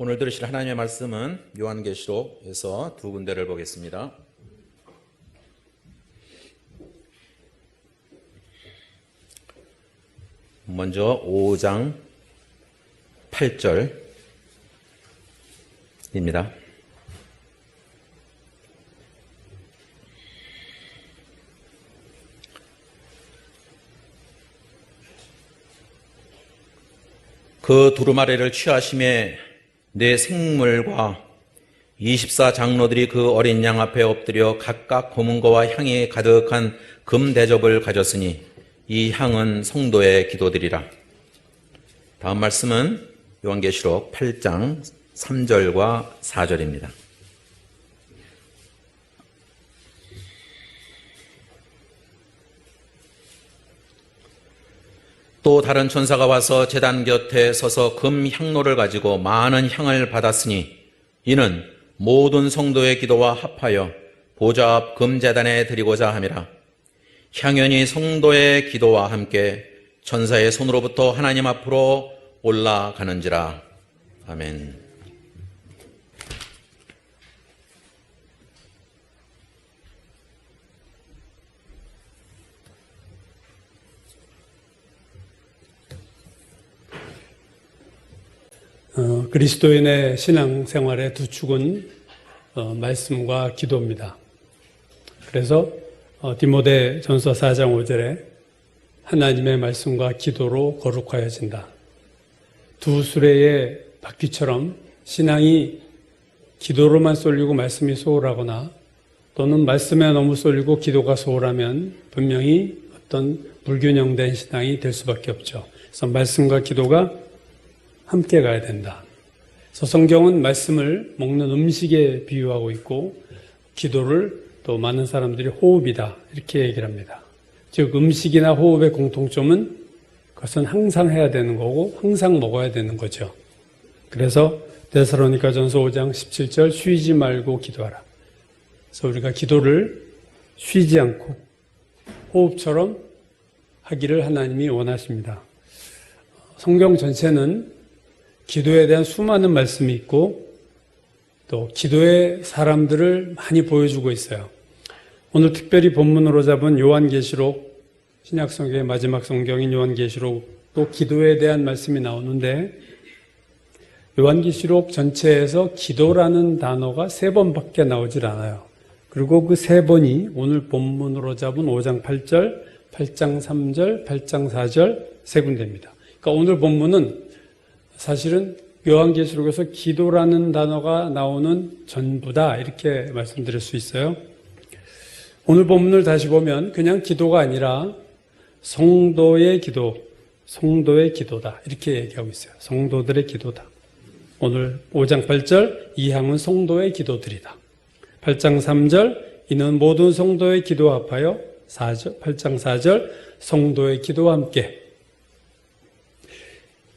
오늘 들으실 하나님의 말씀은 요한계시록에서 두 군데를 보겠습니다. 먼저 5장 8절입니다. 그 두루마리를 취하심에 내 생물과 24장로들이 그 어린 양 앞에 엎드려 각각 검은거와 향이 가득한 금 대접을 가졌으니 이 향은 성도의 기도들이라. 다음 말씀은 요한계시록 8장 3절과 4절입니다. 또 다른 천사가 와서 제단 곁에 서서 금 향로를 가지고 많은 향을 받았으니 이는 모든 성도의 기도와 합하여 보좌 앞 금제단에 드리고자 함이라. 향연이 성도의 기도와 함께 천사의 손으로부터 하나님 앞으로 올라가는지라. 아멘. 그리스도인의 신앙생활의 두 축은 말씀과 기도입니다. 그래서 디모데전서 4장 5절에 하나님의 말씀과 기도로 거룩하여진다. 두 수레의 바퀴처럼 신앙이 기도로만 쏠리고 말씀이 소홀하거나 또는 말씀에 너무 쏠리고 기도가 소홀하면 분명히 어떤 불균형된 신앙이 될 수밖에 없죠. 그래서 말씀과 기도가 함께 가야 된다. 그래서 성경은 말씀을 먹는 음식에 비유하고 있고 기도를 또 많은 사람들이 호흡이다 이렇게 얘기를 합니다. 즉 음식이나 호흡의 공통점은 그것은 항상 해야 되는 거고 항상 먹어야 되는 거죠. 그래서 데살로니가전서 5장 17절 쉬지 말고 기도하라. 그래서 우리가 기도를 쉬지 않고 호흡처럼 하기를 하나님이 원하십니다. 성경 전체는 기도에 대한 수많은 말씀이 있고 또 기도의 사람들을 많이 보여주고 있어요. 오늘 특별히 본문으로 잡은 요한계시록, 신약성경의 마지막 성경인 요한계시록 또 기도에 대한 말씀이 나오는데 요한계시록 전체에서 기도라는 단어가 3번밖에 나오질 않아요. 그리고 그 3번이 오늘 본문으로 잡은 5장 8절, 8장 3절, 8장 4절 3군데입니다. 그러니까 오늘 본문은 사실은 요한계시록에서 기도라는 단어가 나오는 전부다 이렇게 말씀드릴 수 있어요. 오늘 본문을 다시 보면 그냥 기도가 아니라 성도의 기도, 성도의 기도다 이렇게 얘기하고 있어요. 성도들의 기도다. 오늘 5장 8절 이 향은 성도의 기도들이다. 8장 3절 이는 모든 성도의 기도와 합하여 8장 4절 성도의 기도와 함께.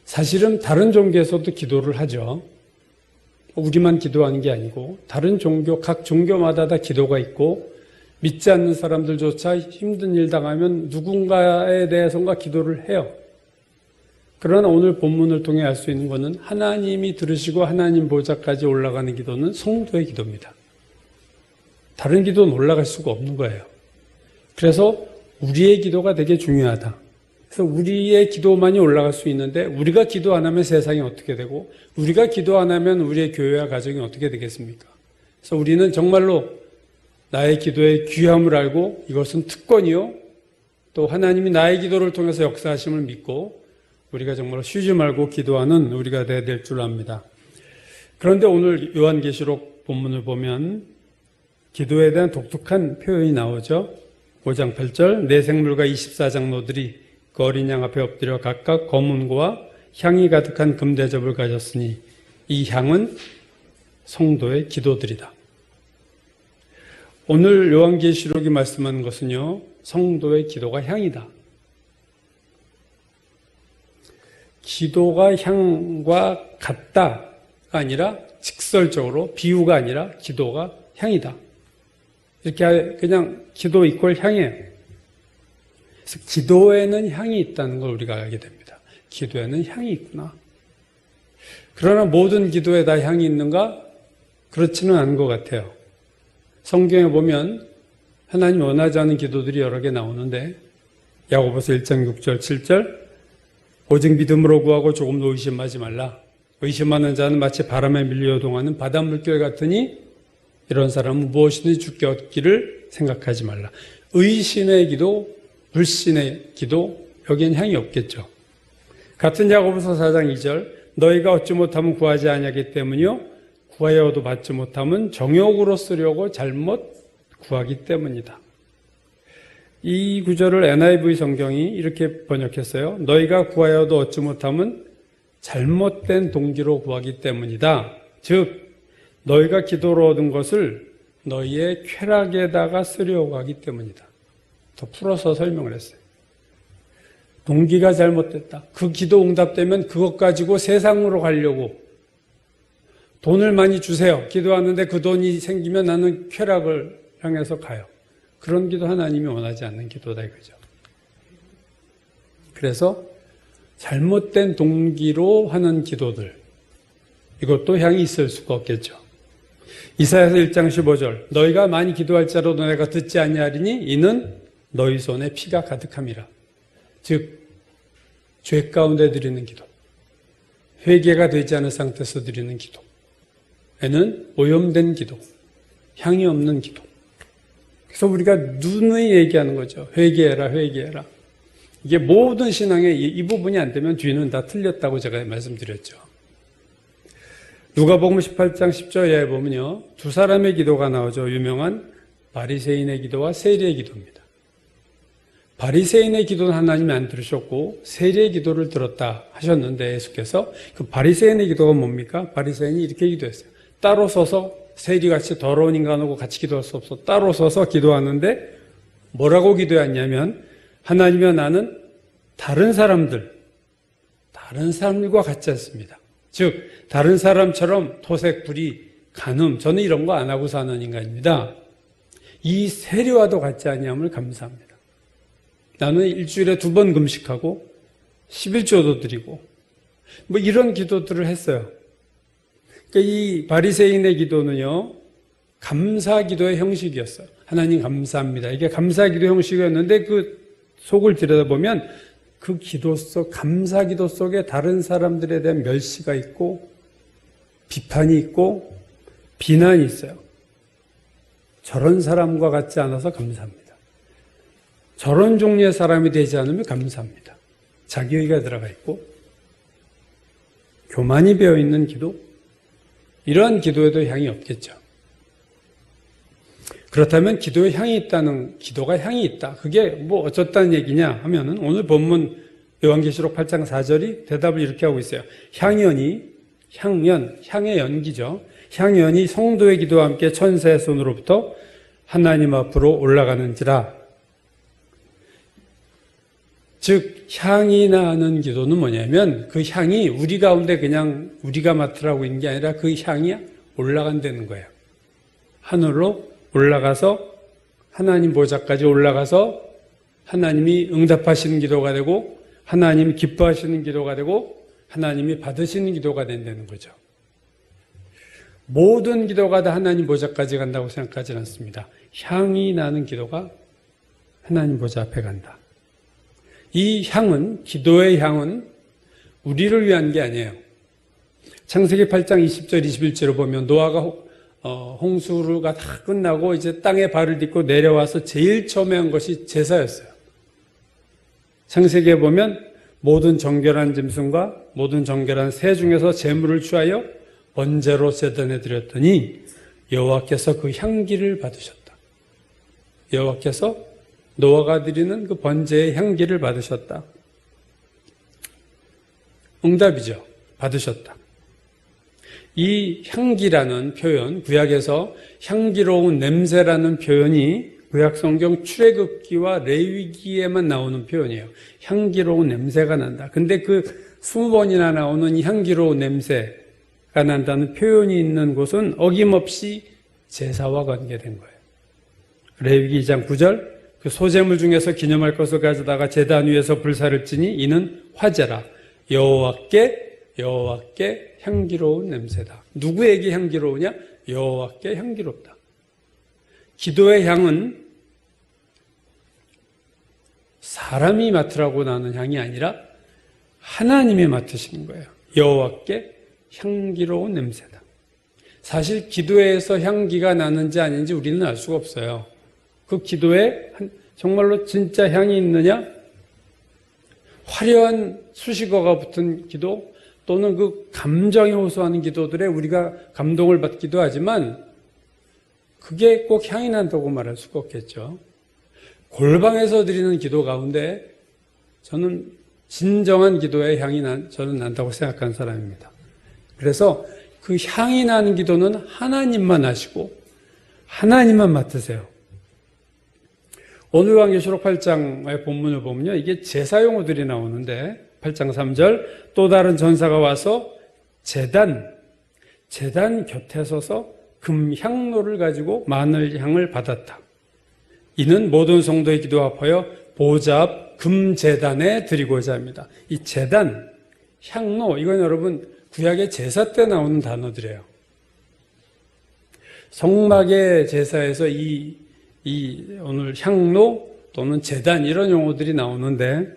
사실은 다른 종교에서도 기도를 하죠. 우리만 기도하는 게 아니고 다른 종교, 각 종교마다 다 기도가 있고 믿지 않는 사람들조차 힘든 일 당하면 누군가에 대해서인가 기도를 해요. 그러나 오늘 본문을 통해 알 수 있는 것은 하나님이 들으시고 하나님 보좌까지 올라가는 기도는 성도의 기도입니다. 다른 기도는 올라갈 수가 없는 거예요. 그래서 우리의 기도가 되게 중요하다. 그래서 우리의 기도만이 올라갈 수 있는데 우리가 기도 안 하면 세상이 어떻게 되고 우리가 기도 안 하면 우리의 교회와 가정이 어떻게 되겠습니까? 그래서 우리는 정말로 나의 기도의 귀함을 알고 이것은 특권이요 또 하나님이 나의 기도를 통해서 역사하심을 믿고 우리가 정말 쉬지 말고 기도하는 우리가 되어야 될 줄 압니다. 그런데 오늘 요한계시록 본문을 보면 기도에 대한 독특한 표현이 나오죠. 5장 8절 내 생물과 24장로들이 그 어린 양 앞에 엎드려 각각 검은고와 향이 가득한 금대접을 가졌으니 이 향은 성도의 기도들이다. 오늘 요한계시록이 말씀하는 것은요, 성도의 기도가 향이다. 기도가 향과 같다가 아니라 직설적으로 비유가 아니라 기도가 향이다. 이렇게 그냥 기도 이퀄 향이에요. 그래서 기도에는 향이 있다는 걸 우리가 알게 됩니다. 기도에는 향이 있구나. 그러나 모든 기도에 다 향이 있는가? 그렇지는 않은 것 같아요. 성경에 보면 하나님 원하지 않은 기도들이 여러 개 나오는데 야고보서 1장 6절 7절 오직 믿음으로 구하고 조금도 의심하지 말라. 의심하는 자는 마치 바람에 밀려 요동하는 바닷물결 같으니 이런 사람은 무엇이든지 주께 얻기를 생각하지 말라. 의심의 기도, 불신의 기도, 여기엔 향이 없겠죠. 같은 야고보서 4장 2절 너희가 얻지 못하면 구하지 아니하기 때문이요 구하여도 받지 못하면 정욕으로 쓰려고 잘못 구하기 때문이다. 이 구절을 NIV 성경이 이렇게 번역했어요. 너희가 구하여도 얻지 못하면 잘못된 동기로 구하기 때문이다. 즉 너희가 기도로 얻은 것을 너희의 쾌락에다가 쓰려고 하기 때문이다. 더 풀어서 설명을 했어요. 동기가 잘못됐다. 그 기도 응답되면 그것 가지고 세상으로 가려고 돈을 많이 주세요. 기도하는데 그 돈이 생기면 나는 쾌락을 향해서 가요. 그런 기도 하나님이 원하지 않는 기도다 이거죠. 그래서 잘못된 동기로 하는 기도들, 이것도 향이 있을 수가 없겠죠. 이사야서 1장 15절 너희가 많이 기도할지라도 내가 듣지 아니하리니 이는 너희 손에 피가 가득함이라. 즉 죄 가운데 드리는 기도, 회개가 되지 않은 상태에서 드리는 기도에는 오염된 기도, 향이 없는 기도. 그래서 우리가 누누이 얘기하는 거죠. 회개해라, 회개해라. 이게 모든 신앙에 이 부분이 안 되면 뒤는 다 틀렸다고 제가 말씀드렸죠. 누가복음 18장 10절에 보면요, 두 사람의 기도가 나오죠. 유명한 바리새인의 기도와 세리의 기도입니다. 바리새인의 기도는 하나님이 안 들으셨고 세리의 기도를 들었다 하셨는데 예수께서 그 바리새인의 기도가 뭡니까? 바리새인이 이렇게 기도했어요. 따로 서서 세리같이 더러운 인간하고 같이 기도할 수 없어. 따로 서서 기도하는데 뭐라고 기도했냐면 하나님이여 나는 다른 사람들과 같지 않습니다. 즉 다른 사람처럼 토색, 불의, 간음 저는 이런 거 안 하고 사는 인간입니다. 이 세리와도 같지 아니함을 감사합니다. 나는 일주일에 2번 금식하고 11조도 드리고 뭐 이런 기도들을 했어요. 그러니까 이 바리새인의 기도는요, 감사 기도의 형식이었어요. 하나님 감사합니다. 이게 감사 기도 형식이었는데 그 속을 들여다보면 그 기도 속, 감사 기도 속에 다른 사람들에 대한 멸시가 있고 비판이 있고 비난이 있어요. 저런 사람과 같지 않아서 감사합니다. 저런 종류의 사람이 되지 않으면 감사합니다. 자기의가 들어가 있고 교만이 배어 있는 기도, 이러한 기도에도 향이 없겠죠. 그렇다면 기도에 향이 있다는, 기도가 향이 있다. 그게 뭐 어쩌다는 얘기냐 하면은 오늘 본문 요한계시록 8장 4절이 대답을 이렇게 하고 있어요. 향연이, 향의 연기죠. 향연이 성도의 기도와 함께 천사의 손으로부터 하나님 앞으로 올라가는지라. 즉 향이 나는 기도는 뭐냐면 그 향이 우리 가운데 그냥 우리가 맡으라고 있는 게 아니라 그 향이 올라간다는 거예요. 하늘로 올라가서 하나님 보좌까지 올라가서 하나님이 응답하시는 기도가 되고 하나님이 기뻐하시는 기도가 되고 하나님이 받으시는 기도가 된다는 거죠. 모든 기도가 다 하나님 보좌까지 간다고 생각하지는 않습니다. 향이 나는 기도가 하나님 보좌 앞에 간다. 이 향은, 기도의 향은 우리를 위한 게 아니에요. 창세기 8장 20절 21절을 보면 노아가 홍수가 다 끝나고 이제 땅에 발을 딛고 내려와서 제일 처음에 한 것이 제사였어요. 창세기에 보면 모든 정결한 짐승과 모든 정결한 새 중에서 제물을 취하여 번제로 제단에 드렸더니 여호와께서 그 향기를 받으셨다. 여호와께서 노아가 드리는 그 번제의 향기를 받으셨다. 응답이죠. 받으셨다. 이 향기라는 표현, 구약에서 향기로운 냄새라는 표현이 구약 성경 출애굽기와 레위기에만 나오는 표현이에요. 향기로운 냄새가 난다. 근데 그 20번이나 나오는 이 향기로운 냄새가 난다는 표현이 있는 곳은 어김없이 제사와 관계된 거예요. 레위기 2장 9절 그 소제물 중에서 기념할 것을 가져다가 제단 위에서 불사를 지니 이는 화제라. 여호와께 여호와께 향기로운 냄새다. 누구에게 향기로우냐? 여호와께 향기롭다. 기도의 향은 사람이 맡으라고 나는 향이 아니라 하나님이 맡으시는 거예요. 여호와께 향기로운 냄새다. 사실 기도에서 향기가 나는지 아닌지 우리는 알 수가 없어요. 그 기도에 정말로 진짜 향이 있느냐? 화려한 수식어가 붙은 기도 또는 그 감정에 호소하는 기도들에 우리가 감동을 받기도 하지만 그게 꼭 향이 난다고 말할 수가 없겠죠. 골방에서 드리는 기도 가운데 저는 진정한 기도의 향이 저는 난다고 생각하는 사람입니다. 그래서 그 향이 나는 기도는 하나님만 하시고 하나님만 맡으세요. 오늘 요한계시록 8장의 본문을 보면요, 이게 제사 용어들이 나오는데 8장 3절 또 다른 전사가 와서 제단 곁에 서서 금향로를 가지고 마늘 향을 받았다. 이는 모든 성도의 기도와 합하여 보좌 앞 금제단에 드리고자 합니다. 이 제단, 향로, 이건 여러분 구약의 제사 때 나오는 단어들이에요. 성막의 제사에서 이 오늘 향로 또는 제단 이런 용어들이 나오는데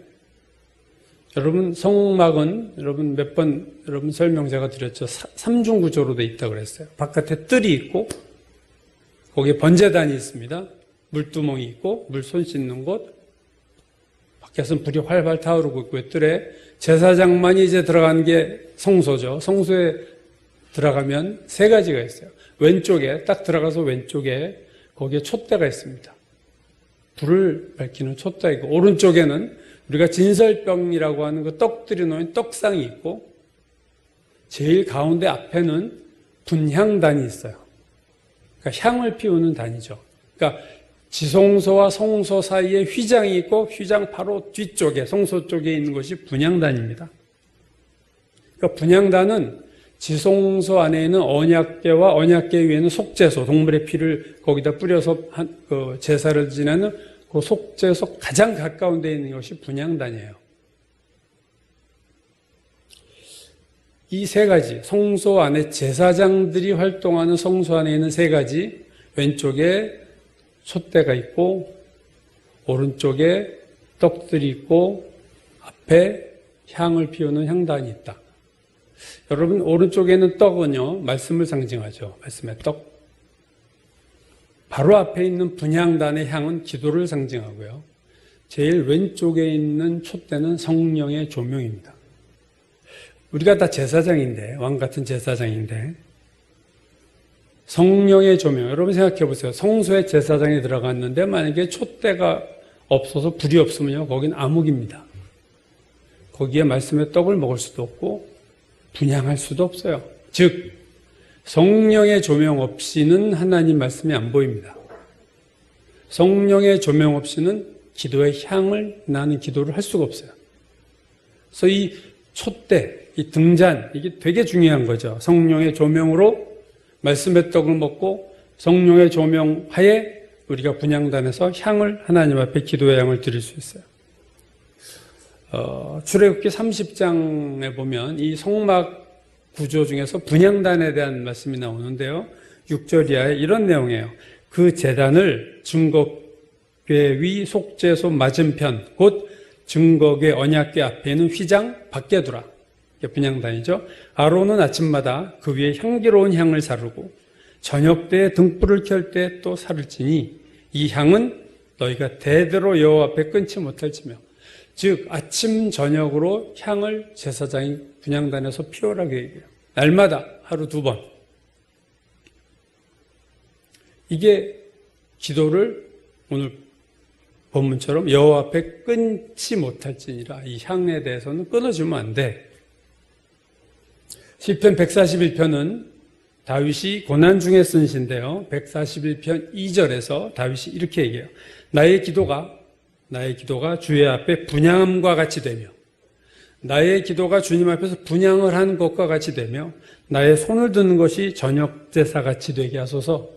여러분 성막은 여러분 몇 번 여러분 설명 제가 드렸죠. 삼중 구조로 돼 있다고 그랬어요. 바깥에 뜰이 있고 거기에 번제단이 있습니다. 물두멍이 있고 물 손 씻는 곳, 밖에서는 불이 활활 타오르고 있고 뜰에 제사장만이 이제 들어가는 게 성소죠. 성소에 들어가면 세 가지가 있어요. 왼쪽에 딱 들어가서 왼쪽에 거기에 촛대가 있습니다. 불을 밝히는 촛대가 있고 오른쪽에는 우리가 진설병이라고 하는 그 떡들이 놓인 떡상이 있고 제일 가운데 앞에는 분향단이 있어요. 그러니까 향을 피우는 단이죠. 그러니까 지성소와 성소 사이에 휘장이 있고 휘장 바로 뒤쪽에 성소 쪽에 있는 것이 분향단입니다. 그러니까 분향단은 지성소 안에 있는 언약궤와 언약궤 위에는 속죄소, 동물의 피를 거기다 뿌려서 제사를 지내는 그 속죄소 가장 가까운 데 있는 것이 분향단이에요. 이 세 가지, 성소 안에 제사장들이 활동하는 성소 안에 있는 세 가지, 왼쪽에 촛대가 있고 오른쪽에 떡들이 있고 앞에 향을 피우는 향단이 있다. 여러분 오른쪽에는 떡은요 말씀을 상징하죠. 말씀의 떡. 바로 앞에 있는 분향단의 향은 기도를 상징하고요. 제일 왼쪽에 있는 촛대는 성령의 조명입니다. 우리가 다 제사장인데 왕 같은 제사장인데 성령의 조명, 여러분 생각해 보세요. 성소에 제사장이 들어갔는데 만약에 촛대가 없어서 불이 없으면요 거긴 암흑입니다. 거기에 말씀의 떡을 먹을 수도 없고 분향할 수도 없어요. 즉 성령의 조명 없이는 하나님 말씀이 안 보입니다. 성령의 조명 없이는 기도의 향을 나는 기도를 할 수가 없어요. 그래서 이 촛대, 이 등잔, 이게 되게 중요한 거죠. 성령의 조명으로 말씀의 떡을 먹고 성령의 조명 하에 우리가 분향단에서 향을 하나님 앞에 기도의 향을 드릴 수 있어요. 출애굽기 30장에 보면 이 성막 구조 중에서 분향단에 대한 말씀이 나오는데요. 6절 이하에 이런 내용이에요. 그 제단을 증거궤 위 속죄소 맞은편 곧 증거궤 언약궤 앞에 있는 휘장 밖에 두라. 이게 분향단이죠. 아론은 아침마다 그 위에 향기로운 향을 사르고 저녁 때에 등불을 켤 때 또 사를지니 이 향은 너희가 대대로 여호와 앞에 끊지 못할지며 즉 아침 저녁으로 향을 제사장이 분향단에서 피우라고 얘기해요. 날마다 하루 2번. 이게 기도를 오늘 본문처럼 여호와 앞에 끊지 못할지니라. 이 향에 대해서는 끊어주면 안 돼. 시편 141편은 다윗이 고난 중에 쓴 시인데요. 141편 2절에서 다윗이 이렇게 얘기해요. 나의 기도가 주의 앞에 분향함과 같이 되며 나의 기도가 주님 앞에서 분향을 하는 것과 같이 되며 나의 손을 드는 것이 저녁 제사 같이 되게 하소서.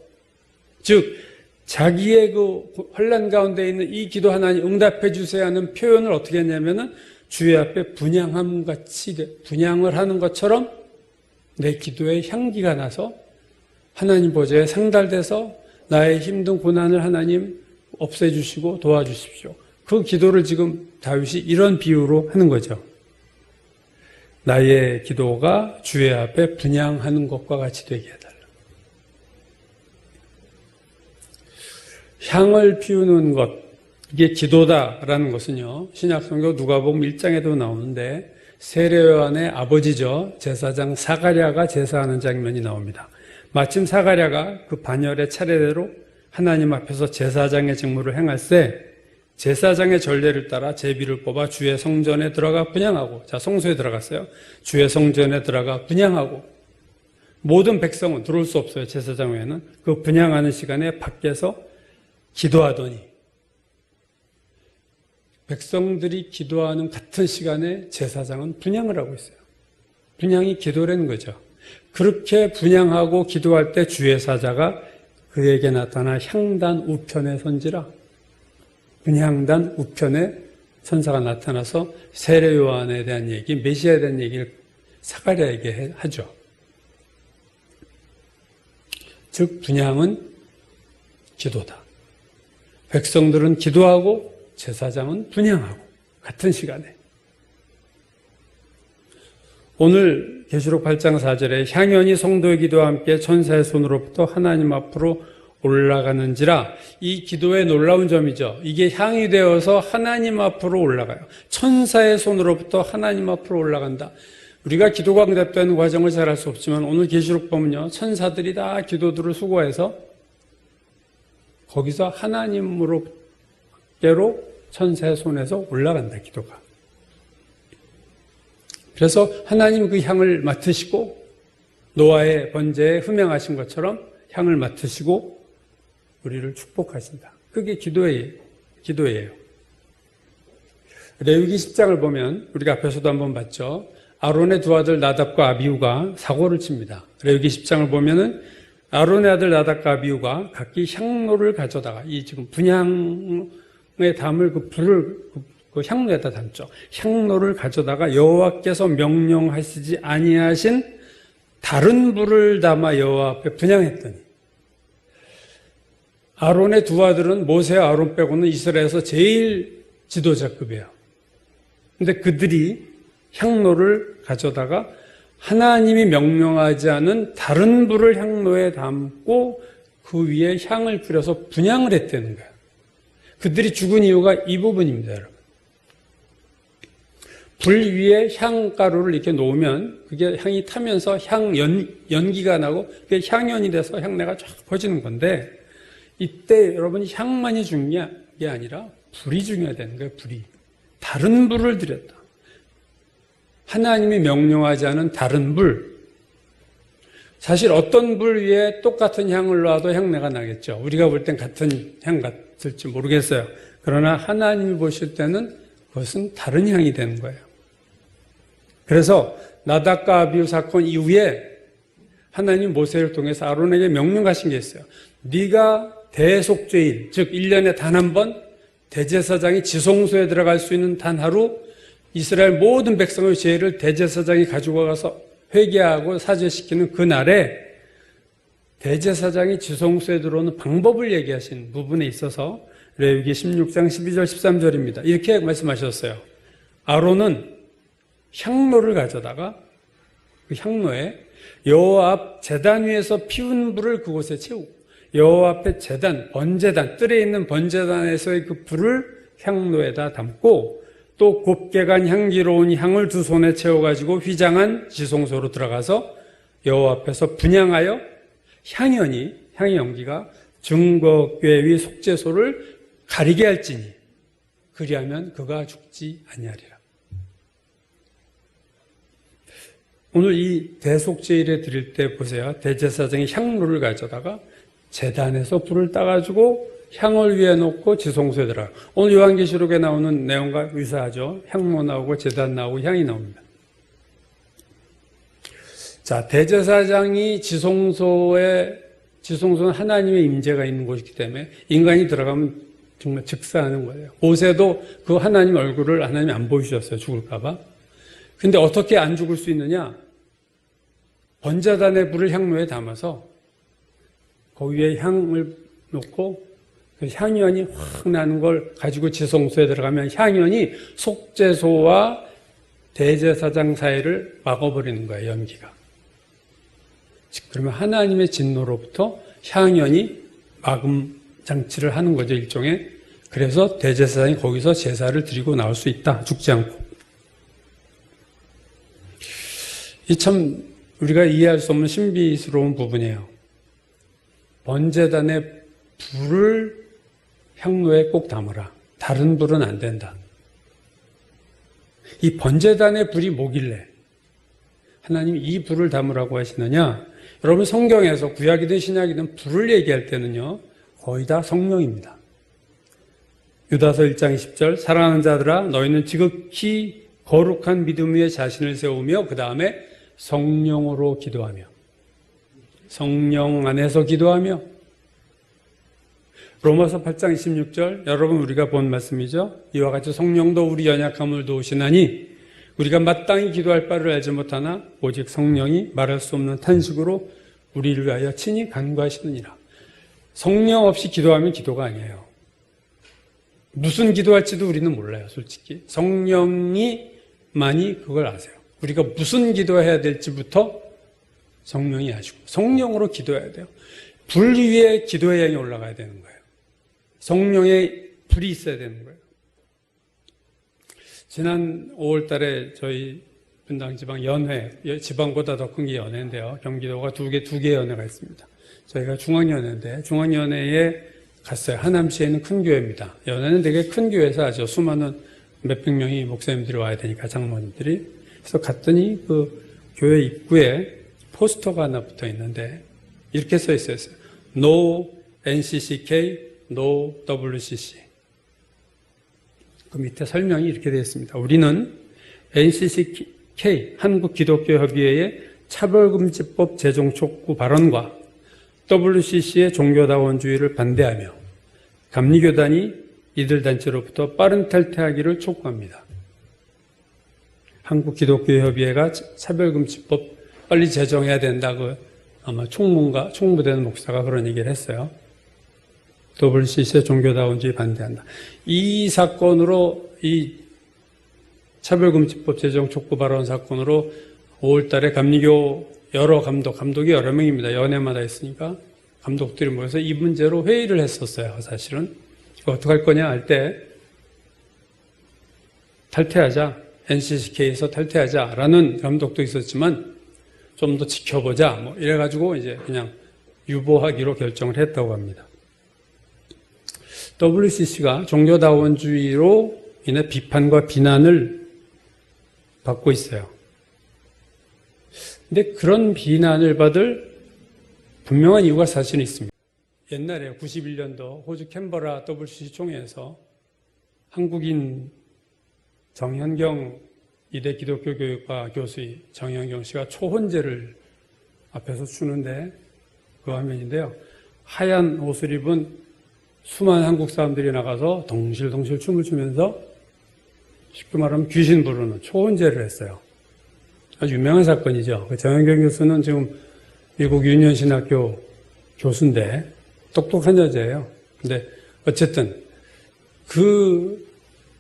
즉 자기의 그 혼란 가운데 있는 이 기도 하나님 응답해 주세요 하는 표현을 어떻게 했냐면은 주의 앞에 분향을 하는 것처럼 내 기도에 향기가 나서 하나님 보좌에 상달돼서 나의 힘든 고난을 하나님 없애주시고 도와주십시오. 그 기도를 지금 다윗이 이런 비유로 하는 거죠. 나의 기도가 주의 앞에 분향하는 것과 같이 되게 해달라. 향을 피우는 것, 이게 기도다라는 것은요, 신약성경 누가복음 1장에도 나오는데 세례요한의 아버지죠, 제사장 사가랴가 제사하는 장면이 나옵니다. 마침 사가랴가 그 반열의 차례대로 하나님 앞에서 제사장의 직무를 행할 때 제사장의 전례를 따라 제비를 뽑아 주의 성전에 들어가 분향하고, 자, 성소에 들어갔어요. 주의 성전에 들어가 분향하고, 모든 백성은 들어올 수 없어요. 제사장 외에는. 그 분향하는 시간에 밖에서 기도하더니, 백성들이 기도하는 같은 시간에 제사장은 분향을 하고 있어요. 분향이 기도라는 거죠. 그렇게 분향하고 기도할 때 주의 사자가 그에게 나타나 향단 우편에 선지라. 분향단 우편에 천사가 나타나서 세례 요한에 대한 얘기, 메시아에 대한 얘기를 사가랴에게 하죠. 즉 분향은 기도다. 백성들은 기도하고 제사장은 분향하고 같은 시간에. 오늘 계시록 8장 4절에 향연이 성도의 기도와 함께 천사의 손으로부터 하나님 앞으로 올라가는지라. 이 기도의 놀라운 점이죠. 이게 향이 되어서 하나님 앞으로 올라가요. 천사의 손으로부터 하나님 앞으로 올라간다. 우리가 기도가 응답되는 과정을 잘 알 수 없지만 오늘 계시록 보면요, 천사들이 다 기도들을 수고해서 거기서 하나님으로께로 천사의 손에서 올라간다, 기도가. 그래서 하나님 그 향을 맡으시고 노아의 번제에 흠양하신 것처럼 향을 맡으시고 우리를 축복하신다. 그게 기도예요. 레위기 10장을 보면 우리가 앞에서도 한번 봤죠. 아론의 두 아들 나답과 아비후가 사고를 칩니다. 레위기 10장을 보면은 아론의 아들 나답과 아비후가 각기 향로를 가져다가, 이 지금 분향에 담을 그 불을 그 향로에다 담죠. 향로를 가져다가 여호와께서 명령하시지 아니하신 다른 불을 담아 여호와 앞에 분향했더니, 아론의 두 아들은 모세와 아론 빼고는 이스라엘에서 제일 지도자급이에요. 근데 그들이 향로를 가져다가 하나님이 명령하지 않은 다른 불을 향로에 담고 그 위에 향을 뿌려서 분향을 했다는 거예요. 그들이 죽은 이유가 이 부분입니다, 여러분. 불 위에 향가루를 이렇게 놓으면 그게 향이 타면서 연기가 나고 그게 향연이 돼서 향내가 쫙 퍼지는 건데, 이때 여러분 향만이 중요한 게 아니라 불이 중요하다는 거예요. 불이. 다른 불을 들였다. 하나님이 명령하지 않은 다른 불. 사실 어떤 불 위에 똑같은 향을 놔도 향내가 나겠죠. 우리가 볼 땐 같은 향 같을지 모르겠어요. 그러나 하나님이 보실 때는 그것은 다른 향이 되는 거예요. 그래서 나답과 아비후 사건 이후에 하나님 모세를 통해서 아론에게 명령하신 게 있어요. 네가 대속죄일, 즉 1년에 단 한 번 대제사장이 지성소에 들어갈 수 있는 단 하루, 이스라엘 모든 백성의 죄를 대제사장이 가지고 가서 회개하고 사죄시키는 그날에 대제사장이 지성소에 들어오는 방법을 얘기하신 부분에 있어서 레위기 16장 12절 13절입니다. 이렇게 말씀하셨어요. 아론은 향로를 가져다가 그 향로에 여호와 앞 제단 위에서 피운 불을 그곳에 채우고, 여호와 앞에 제단, 번제단, 뜰에 있는 번제단에서의 그 불을 향로에다 담고, 또 곱게 간 향기로운 향을 두 손에 채워가지고 휘장한 지성소로 들어가서 여호와 앞에서 분향하여 향의 연기가 증거궤 위 속죄소를 가리게 할지니 그리하면 그가 죽지 아니하리라. 오늘 이 대속죄일에 드릴 때 보세요. 대제사장이 향로를 가져다가 제단에서 불을 따가지고 향을 위에 놓고 지성소에 들어가. 오늘 요한계시록에 나오는 내용과 유사하죠. 향로 나오고 제단 나오고 향이 나옵니다. 자, 대제사장이 지성소는 하나님의 임재가 있는 곳이기 때문에 인간이 들어가면 정말 즉사하는 거예요. 모세도 그 하나님 얼굴을 하나님이 안 보여주셨어요. 죽을까봐. 근데 어떻게 안 죽을 수 있느냐? 번제단의 불을 향로에 담아서 거기 위에 향을 놓고 그 향연이 확 나는 걸 가지고 지성소에 들어가면 향연이 속죄소와 대제사장 사이를 막아버리는 거예요. 연기가. 즉 그러면 하나님의 진노로부터 향연이 막음 장치를 하는 거죠. 일종의. 그래서 대제사장이 거기서 제사를 드리고 나올 수 있다. 죽지 않고. 이 참 우리가 이해할 수 없는 신비스러운 부분이에요. 번제단의 불을 향로에 꼭 담으라. 다른 불은 안 된다. 이 번제단의 불이 뭐길래 하나님이 이 불을 담으라고 하시느냐? 여러분 성경에서 구약이든 신약이든 불을 얘기할 때는요. 거의 다 성령입니다. 유다서 1장 20절 사랑하는 자들아 너희는 지극히 거룩한 믿음 위에 자신을 세우며 그 다음에 성령으로 기도하며 성령 안에서 기도하며 로마서 8장 26절 여러분 우리가 본 말씀이죠. 이와 같이 성령도 우리 연약함을 도우시나니 우리가 마땅히 기도할 바를 알지 못하나 오직 성령이 말할 수 없는 탄식으로 우리를 위하여 친히 간구하시느니라. 성령 없이 기도하면 기도가 아니에요. 무슨 기도할지도 우리는 몰라요. 솔직히 성령이 많이 그걸 아세요. 우리가 무슨 기도해야 될지부터 성령이 아시고 성령으로 기도해야 돼요. 불 위에 기도의 양이 올라가야 되는 거예요. 성령의 불이 있어야 되는 거예요. 지난 5월 달에 저희 분당 지방 연회, 지방보다 더 큰 게 연회인데요. 경기도가 두 개 연회가 있습니다. 저희가 중앙연회인데 중앙연회에 갔어요. 하남시에 있는 큰 교회입니다. 연회는 되게 큰 교회에서 아주 수많은 몇백 명이 목사님들이 와야 되니까 장로님들이. 그래서 갔더니 그 교회 입구에 포스터가 하나 붙어 있는데 이렇게 써 있어요. No NCCK, No WCC. 그 밑에 설명이 이렇게 되어 있습니다. 우리는 NCCK, 한국기독교협의회의 차별금지법 제정 촉구 발언과 WCC의 종교다원주의를 반대하며 감리교단이 이들 단체로부터 빠른 탈퇴하기를 촉구합니다. 한국기독교협의회가 차별금지법 빨리 제정해야 된다. 아마 총무되는 목사가 그런 얘기를 했어요. WCC의 종교다원주의 반대한다. 이 사건으로 이 차별금지법 제정 촉구 발언 사건으로 5월 달에 감리교 여러 감독이 여러 명입니다. 연회마다 있으니까 감독들이 모여서 이 문제로 회의를 했었어요. 사실은. 이거 어떡할 거냐 할 때 탈퇴하자. NCCK에서 탈퇴하자라는 감독도 있었지만 좀 더 지켜보자. 뭐 이래가지고 이제 그냥 유보하기로 결정을 했다고 합니다. WCC가 종교다원주의로 인해 비판과 비난을 받고 있어요. 근데 그런 비난을 받을 분명한 이유가 사실은 있습니다. 옛날에 91년도 호주 캔버라 WCC 총회에서 한국인 정현경 이대 기독교 교육과 교수의 정현경 씨가 초혼제를 앞에서 추는데 그 화면인데요. 하얀 옷을 입은 수많은 한국 사람들이 나가서 덩실덩실 춤을 추면서 쉽게 말하면 귀신 부르는 초혼제를 했어요. 아주 유명한 사건이죠. 그 정현경 교수는 지금 미국 유니언신학교 교수인데 똑똑한 여자예요. 근데 어쨌든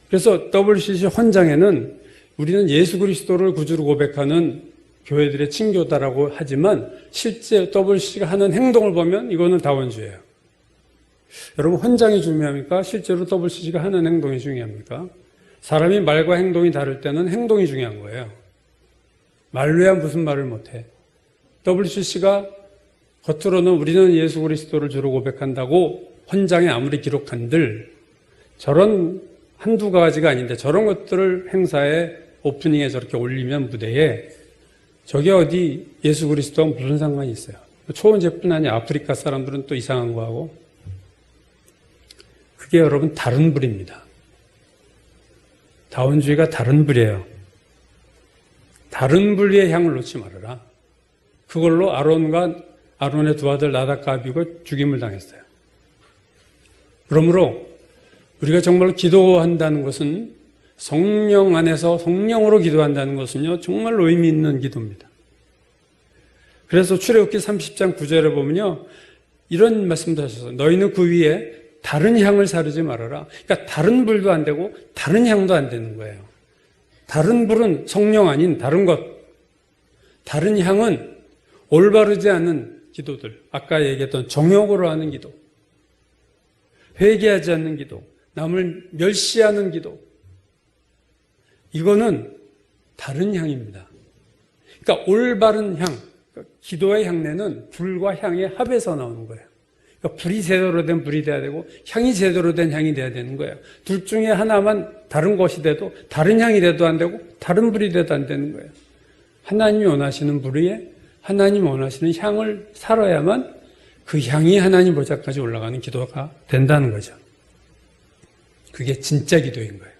그래서 WCC 헌장에는 우리는 예수 그리스도를 구주로 고백하는 교회들의 친교다라고 하지만 실제 WCC가 하는 행동을 보면 이거는 다원주의예요. 여러분 헌장이 중요합니까? 실제로 WCC가 하는 행동이 중요합니까? 사람이 말과 행동이 다를 때는 행동이 중요한 거예요. 말로야 무슨 말을 못해. WCC가 겉으로는 우리는 예수 그리스도를 주로 고백한다고 헌장에 아무리 기록한들 저런 한두 가지가 아닌데 저런 것들을 행사에 오프닝에 저렇게 올리면 무대에 저게 어디 예수 그리스도와 무슨 상관이 있어요. 초혼제뿐 아니라 아프리카 사람들은 또 이상한 거 하고 그게 여러분 다른 불입니다. 다원주의가 다른 불이에요. 다른 불 위에 향을 놓지 말아라. 그걸로 아론의 두 아들 나답과 아비가 죽임을 당했어요. 그러므로 우리가 정말로 기도한다는 것은 성령 안에서 성령으로 기도한다는 것은요, 정말로 의미 있는 기도입니다. 그래서 출애굽기 30장 9절에 보면요, 이런 말씀도 하셨어요. 너희는 그 위에 다른 향을 사르지 말아라. 그러니까 다른 불도 안 되고 다른 향도 안 되는 거예요. 다른 불은 성령 아닌 다른 것. 다른 향은 올바르지 않은 기도들. 아까 얘기했던 정욕으로 하는 기도. 회개하지 않는 기도. 남을 멸시하는 기도. 이거는 다른 향입니다. 그러니까 올바른 향. 기도의 향내는 불과 향의 합에서 나오는 거예요. 그러니까 불이 제대로 된 불이 돼야 되고 향이 제대로 된 향이 돼야 되는 거예요. 둘 중에 하나만 다른 것이 돼도 다른 향이 돼도 안 되고 다른 불이 돼도 안 되는 거예요. 하나님이 원하시는 불 위에 하나님이 원하시는 향을 살아야만 그 향이 하나님 보좌까지 올라가는 기도가 된다는 거죠. 그게 진짜 기도인 거예요.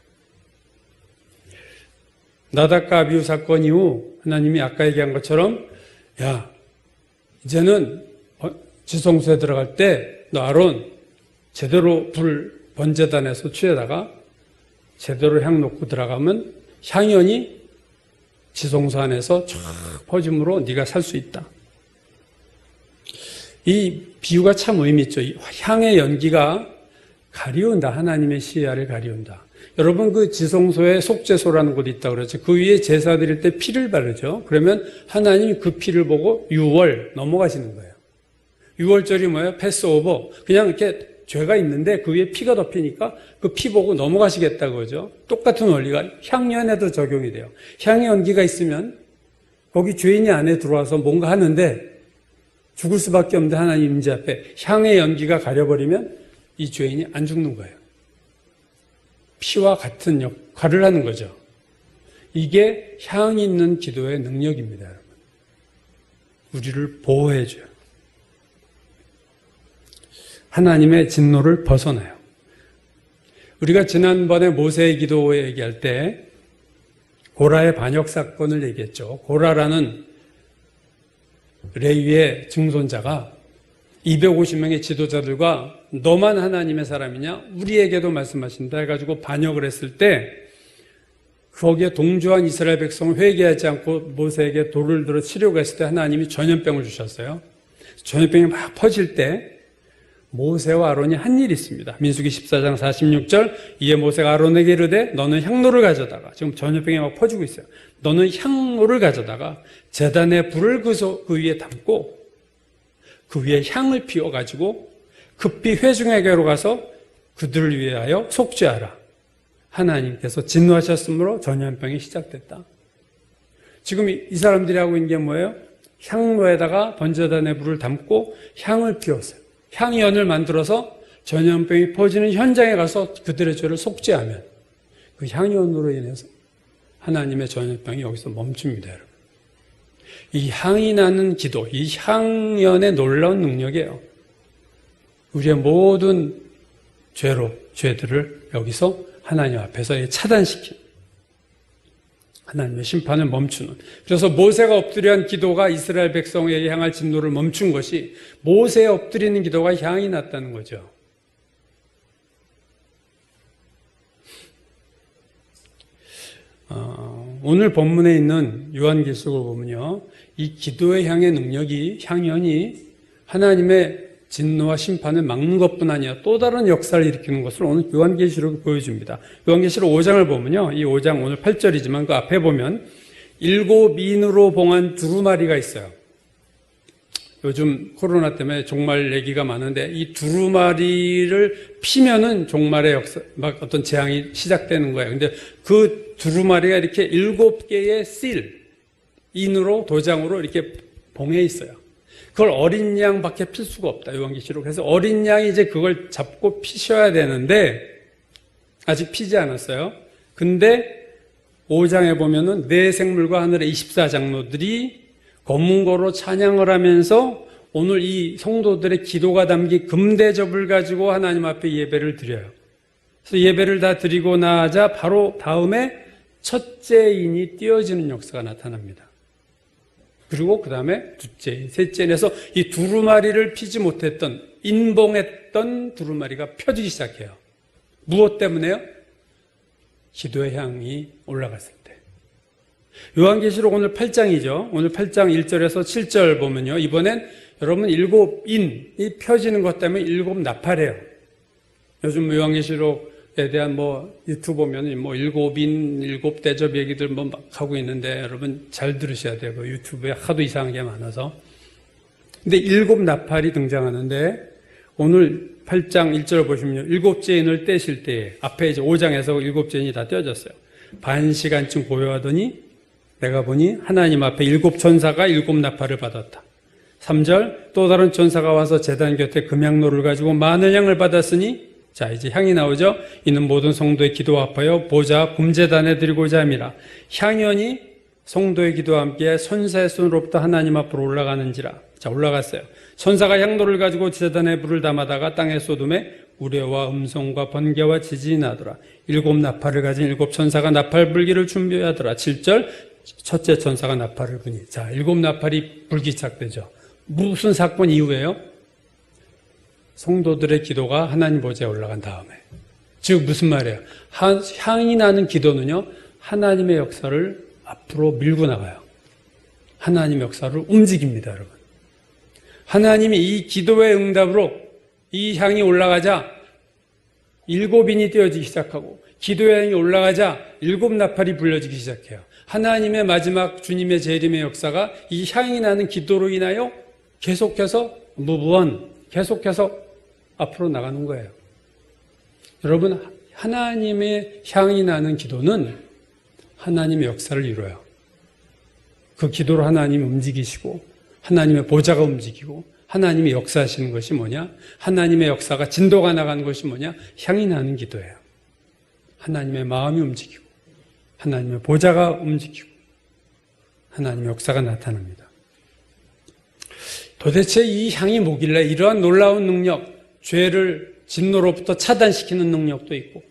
나답과 아비후 사건 이후 하나님이 아까 얘기한 것처럼 야, 이제는 지성소에 들어갈 때 너 아론 제대로 불 번제단에서 취해다가 제대로 향 놓고 들어가면 향연이 지성소 안에서 쫙 퍼짐으로 네가 살 수 있다. 이 비유가 참 의미 있죠. 향의 연기가 가리운다. 하나님의 시야를 가리운다. 여러분 그 지성소에 속죄소라는 곳이 있다고 그랬죠. 그 위에 제사 드릴 때 피를 바르죠. 그러면 하나님이 그 피를 보고 6월 넘어가시는 거예요. 6월절이 뭐예요? 패스오버. 그냥 이렇게 죄가 있는데 그 위에 피가 덮이니까 그 피 보고 넘어가시겠다고 그러죠. 똑같은 원리가 향연에도 적용이 돼요. 향의 연기가 있으면 거기 죄인이 안에 들어와서 뭔가 하는데 죽을 수밖에 없는데 하나님 임재 앞에 향의 연기가 가려버리면 이 죄인이 안 죽는 거예요. 피와 같은 역할을 하는 거죠. 이게 향 있는 기도의 능력입니다, 여러분. 우리를 보호해줘요. 하나님의 진노를 벗어나요. 우리가 지난번에 모세의 기도 얘기할 때 고라의 반역 사건을 얘기했죠. 고라라는 레위의 증손자가 250명의 지도자들과 너만 하나님의 사람이냐? 우리에게도 말씀하신다 해가지고 반역을 했을 때 거기에 동조한 이스라엘 백성을 회개하지 않고 모세에게 돌을 들어 치려고 했을 때 하나님이 전염병을 주셨어요. 전염병이 막 퍼질 때 모세와 아론이 한 일이 있습니다. 민수기 14장 46절 이에 모세가 아론에게 이르되 너는 향로를 가져다가 지금 전염병이 막 퍼지고 있어요. 너는 향로를 가져다가 제단에 불을 그 위에 담고 그 위에 향을 피워가지고 급히 회중에게로 가서 그들을 위하여 속죄하라. 하나님께서 진노하셨으므로 전염병이 시작됐다. 지금 이 사람들이 하고 있는 게 뭐예요? 향로에다가 번제단에 불을 담고 향을 피웠어요. 향연을 만들어서 전염병이 퍼지는 현장에 가서 그들의 죄를 속죄하면 그 향연으로 인해서 하나님의 전염병이 여기서 멈춥니다, 여러분. 이 향이 나는 기도, 이 향연의 놀라운 능력이에요. 우리의 모든 죄들을 여기서 하나님 앞에서 차단시키는 하나님의 심판을 멈추는. 그래서 모세가 엎드려 한 기도가 이스라엘 백성에게 향할 진노를 멈춘 것이 모세에 엎드리는 기도가 향이 났다는 거죠. 오늘 본문에 있는 요한계시록을 보면요, 이 기도의 향의 능력이 향연이 하나님의 진노와 심판을 막는 것뿐 아니라 또 다른 역사를 일으키는 것을 오늘 요한계시록이 보여줍니다. 요한계시록 5장을 보면요, 이 5장 오늘 8절이지만 그 앞에 보면 7인으로 봉한 두루마리가 있어요. 요즘 코로나 때문에 종말 얘기가 많은데 이 두루마리를 피면은 종말의 역사, 막 어떤 재앙이 시작되는 거예요. 근데 그 두루마리가 이렇게 7개의 인으로 도장으로 이렇게 봉해 있어요. 그걸 어린 양밖에 필 수가 없다, 요한계시록. 그래서 어린 양이 이제 그걸 잡고 피셔야 되는데 아직 피지 않았어요. 근데 5장에 보면은 네 생물과 하늘의 24장로들이 검은고로 찬양을 하면서 오늘 이 성도들의 기도가 담긴 금대접을 가지고 하나님 앞에 예배를 드려요. 그래서 예배를 다 드리고 나자 바로 다음에 첫째인이 띄어지는 역사가 나타납니다. 그리고 그 다음에 둘째, 셋째에서 이 두루마리를 피지 못했던, 인봉했던 두루마리가 펴지기 시작해요. 무엇 때문에요? 기도의 향이 올라갔을 때. 요한계시록 오늘 8장이죠. 오늘 8장 1절에서 7절 보면요. 이번엔 여러분 일곱 인이 펴지는 것 때문에 일곱 나팔이에요. 요즘 요한계시록에 대한 유튜브 보면 일곱 인, 일곱 대접 얘기들 막 하고 있는데 여러분 잘 들으셔야 돼요. 유튜브에 하도 이상한 게 많아서. 근데 일곱 나팔이 등장하는데 오늘 8장 1절 보시면요. 일곱째 인을 떼실 때에 앞에 이제 5장에서 일곱째 인이 다 떼어졌어요. 반 시간쯤 고요하더니 내가 보니 하나님 앞에 일곱 천사가 일곱 나팔을 받았다. 3절 또 다른 천사가 와서 제단 곁에 금향로를 가지고 많은 향을 받았으니 자 이제 향이 나오죠. 이는 모든 성도의 기도와 합하여 보좌 금제단에 드리고자 함이라. 향연이 성도의 기도와 함께 천사의 손으로부터 하나님 앞으로 올라가는지라. 자 올라갔어요. 천사가 향로를 가지고 제단에 불을 담아다가 땅에 쏟음에 우레와 음성과 번개와 지진이 나더라. 일곱 나팔을 가진 일곱 천사가 나팔 불기를 준비하더라. 7절 첫째 천사가 나팔을 부니. 자 일곱 나팔이 불기 시작되죠. 무슨 사건 이후에요? 성도들의 기도가 하나님 보좌에 올라간 다음에. 즉 무슨 말이에요? 향이 나는 기도는요 하나님의 역사를 앞으로 밀고 나가요. 하나님의 역사를 움직입니다. 여러분, 하나님이 이 기도의 응답으로 이 향이 올라가자 일곱 인이 떼어지기 시작하고 기도의 향이 올라가자 일곱 나팔이 불려지기 시작해요. 하나님의 마지막 주님의 재림의 역사가 이 향이 나는 기도로 인하여 계속해서 계속해서 앞으로 나가는 거예요. 여러분, 하나님의 향이 나는 기도는 하나님의 역사를 이루어요. 그 기도로 하나님이 움직이시고 하나님의 보좌가 움직이고 하나님이 역사하시는 것이 뭐냐? 하나님의 역사가 진도가 나가는 것이 뭐냐? 향이 나는 기도예요. 하나님의 마음이 움직이고 하나님의 보좌가 움직이고 하나님의 역사가 나타납니다. 도대체 이 향이 뭐길래 이러한 놀라운 능력, 죄를 진노로부터 차단시키는 능력도 있고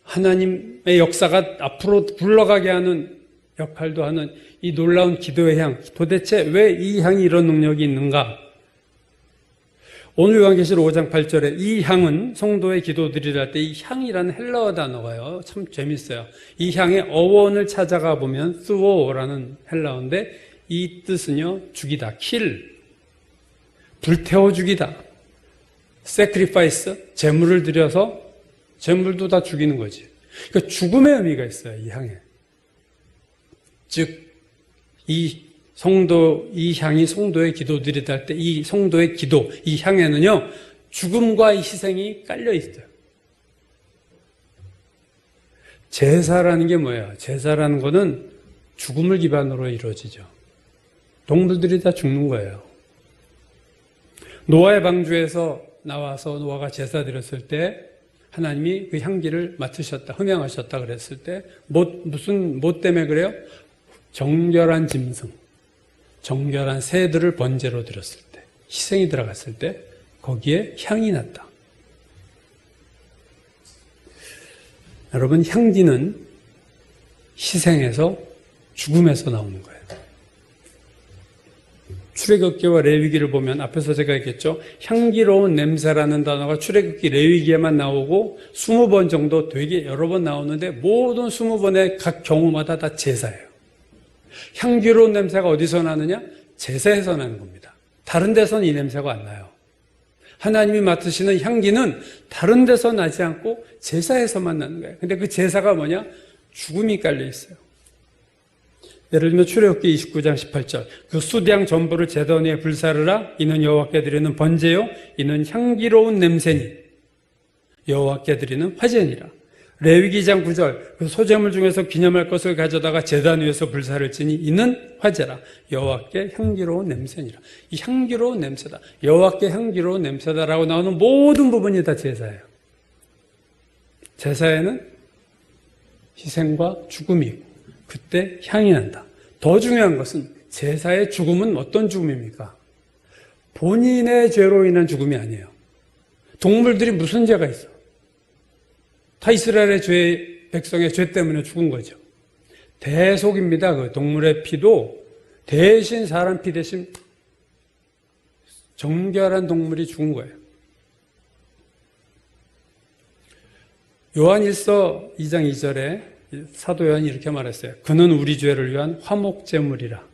하나님의 역사가 앞으로 굴러가게 하는 역할도 하는 이 놀라운 기도의 향, 도대체 왜 이 향이 이런 능력이 있는가? 오늘 요한계시록 5장 8절에 이 향은 성도의 기도드리려 할 때 이 향이라는 헬라어 단어가요. 참 재밌어요. 이 향의 어원을 찾아가 보면 스오라는 헬라어인데 이 뜻은요, 죽이다, 킬, 불태워 죽이다, sacrifice, 제물을 드려서 제물도 다 죽이는 거지. 그러니까 죽음의 의미가 있어요, 이 향에. 즉, 이 향이 성도의 기도드리다 할 때 이 성도의 기도, 이 향에는요, 죽음과 이 희생이 깔려 있어요. 제사라는 게 뭐예요? 제사라는 거는 죽음을 기반으로 이루어지죠. 동물들이 다 죽는 거예요. 노아의 방주에서 나와서 노아가 제사 드렸을 때 하나님이 그 향기를 맡으셨다, 흠양하셨다 그랬을 때 뭐 때문에 그래요? 정결한 짐승, 정결한 새들을 번제로 드렸을 때, 희생이 들어갔을 때 거기에 향이 났다. 여러분, 향기는 희생에서 죽음에서 나오는 거예요. 출애굽기와 레위기를 보면 앞에서 제가 얘기했죠. 향기로운 냄새라는 단어가 출애굽기 레위기에만 나오고 20번 정도 되게 여러 번 나오는데 모든 20번의 각 경우마다 다 제사예요. 향기로운 냄새가 어디서 나느냐? 제사에서 나는 겁니다. 다른 데서는 이 냄새가 안 나요. 하나님이 맡으시는 향기는 다른 데서 나지 않고 제사에서만 나는 거예요. 근데 그 제사가 뭐냐? 죽음이 깔려 있어요. 예를 들면 출애굽기 29장 18절 그 수량 전부를 제단 위에 불사르라. 이는 여호와께 드리는 번제요 이는 향기로운 냄새니 여호와께 드리는 화제니라. 레위기 2장 9절 그 소제물 중에서 기념할 것을 가져다가 제단 위에서 불사를 지니 이는 화제라. 여호와께 향기로운 냄새니라. 이 향기로운 냄새다, 여호와께 향기로운 냄새다라고 나오는 모든 부분이 다 제사예요. 제사에는 희생과 죽음이 있고 그때 향이 난다. 더 중요한 것은 제사의 죽음은 어떤 죽음입니까? 본인의 죄로 인한 죽음이 아니에요. 동물들이 무슨 죄가 있어? 다 이스라엘의 죄, 백성의 죄 때문에 죽은 거죠. 대속입니다. 그 동물의 피도 대신 사람 피 대신 정결한 동물이 죽은 거예요. 요한일서 2장 2절에 사도 요한이 이렇게 말했어요. 그는 우리 죄를 위한 화목제물이라.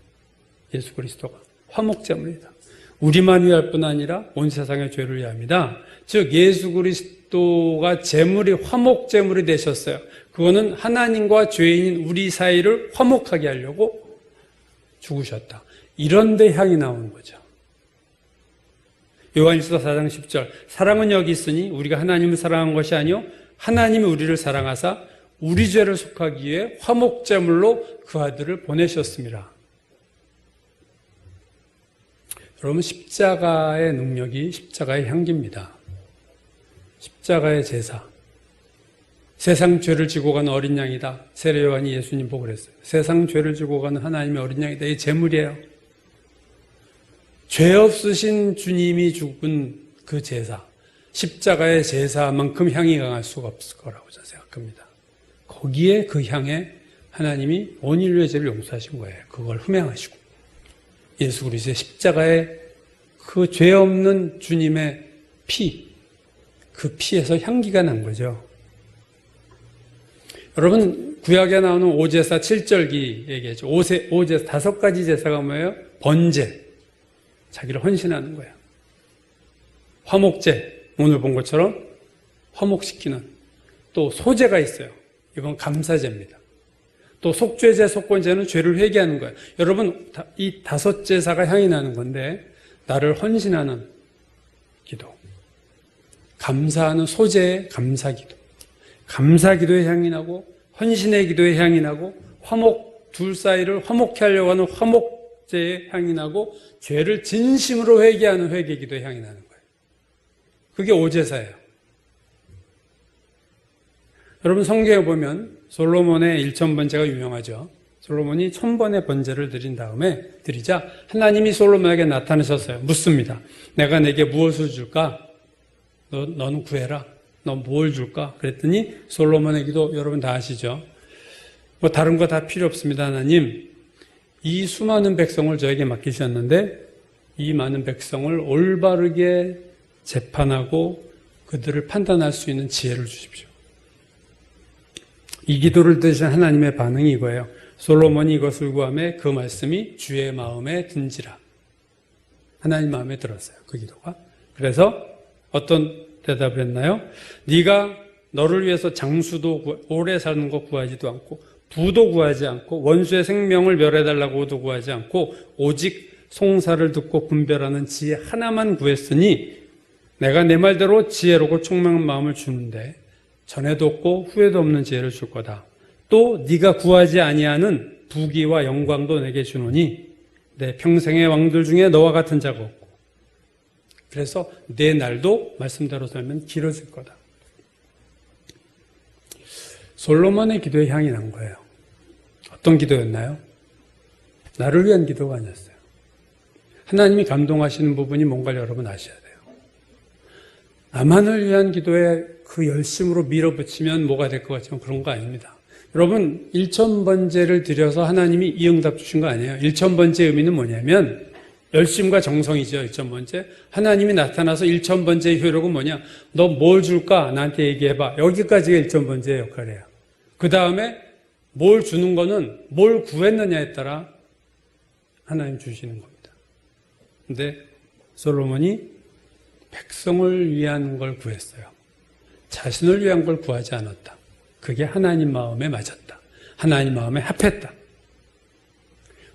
예수 그리스도가 화목제물이다. 우리만 위할 뿐 아니라 온 세상의 죄를 위함이다. 즉 예수 그리스도가 제물이 화목제물이 되셨어요. 그거는 하나님과 죄인인 우리 사이를 화목하게 하려고 죽으셨다. 이런 데 향이 나오는 거죠. 요한일서 4장 10절 사랑은 여기 있으니 우리가 하나님을 사랑한 것이 아니요 하나님이 우리를 사랑하사 우리 죄를 속하기 위해 화목제물로 그 아들을 보내셨습니다. 여러분 십자가의 능력이 십자가의 향기입니다. 십자가의 제사. 세상 죄를 지고 가는 어린 양이다. 세례 요한이 예수님 보고 그랬어요. 세상 죄를 지고 가는 하나님의 어린 양이다. 이게 제물이에요. 죄 없으신 주님이 죽은 그 제사, 십자가의 제사만큼 향이 강할 수가 없을 거라고 저는 생각합니다. 거기에 그 향에 하나님이 온 인류의 죄를 용서하신 거예요. 그걸 흠양하시고 예수 그리스도의 십자가의 그 죄 없는 주님의 피, 그 피에서 향기가 난 거죠. 여러분 구약에 나오는 오제사 7절기 얘기했죠. 오제사 5가지 제사가 뭐예요? 번제, 자기를 헌신하는 거예요. 화목제, 오늘 본 것처럼 화목시키는 또 소제가 있어요. 이건 감사제입니다. 또 속죄제, 속건제는 죄를 회개하는 거예요. 여러분 이 5제사가 향이 나는 건데 나를 헌신하는 기도, 감사하는 소제의 감사기도, 감사기도의 향이 나고 헌신의 기도의 향이 나고 화목 둘 사이를 화목케 하려고 하는 화목제의 향이 나고 죄를 진심으로 회개하는 회개기도의 향이 나는 거예요. 그게 오제사예요. 여러분 성경에 보면 솔로몬의 1000번제가 유명하죠. 솔로몬이 1000번의 번제를 드리자 하나님이 솔로몬에게 나타나셨어요. 묻습니다. 내가 내게 무엇을 줄까? 너는 구해라. 너 뭘 줄까? 그랬더니 솔로몬의 기도 여러분 다 아시죠? 뭐 다른 거 다 필요 없습니다. 하나님, 이 수많은 백성을 저에게 맡기셨는데 이 많은 백성을 올바르게 재판하고 그들을 판단할 수 있는 지혜를 주십시오. 이 기도를 들으신 하나님의 반응이 이거예요. 솔로몬이 이것을 구하매 그 말씀이 주의 마음에 든지라. 하나님 마음에 들었어요. 그 기도가. 그래서 어떤 대답을 했나요? 네가 너를 위해서 장수도 오래 사는 거 구하지도 않고 부도 구하지 않고 원수의 생명을 멸해달라고도 구하지 않고 오직 송사를 듣고 분별하는 지혜 하나만 구했으니 내가 내 말대로 지혜롭고 총명한 마음을 주는데 전에도 없고 후에도 없는 지혜를 줄 거다. 또 네가 구하지 아니하는 부귀와 영광도 내게 주노니 내 평생의 왕들 중에 너와 같은 자가 없고 그래서 내 날도 말씀대로 살면 길어질 거다. 솔로몬의 기도에 향이 난 거예요. 어떤 기도였나요? 나를 위한 기도가 아니었어요. 하나님이 감동하시는 부분이 뭔가를 여러분 아셔야 돼요. 나만을 위한 기도에 그 열심으로 밀어붙이면 뭐가 될 것 같지만 그런 거 아닙니다. 여러분 1000번제를 드려서 하나님이 이 응답 주신 거 아니에요. 1000번제의 의미는 뭐냐면 열심과 정성이죠. 1000번제. 하나님이 나타나서 1000번제의 효력은 뭐냐? 너 뭘 줄까? 나한테 얘기해봐. 여기까지가 1000번제의 역할이에요. 그 다음에 뭘 주는 거는 뭘 구했느냐에 따라 하나님 주시는 겁니다. 근데 솔로몬이 백성을 위한 걸 구했어요. 자신을 위한 걸 구하지 않았다. 그게 하나님 마음에 맞았다. 하나님 마음에 합했다.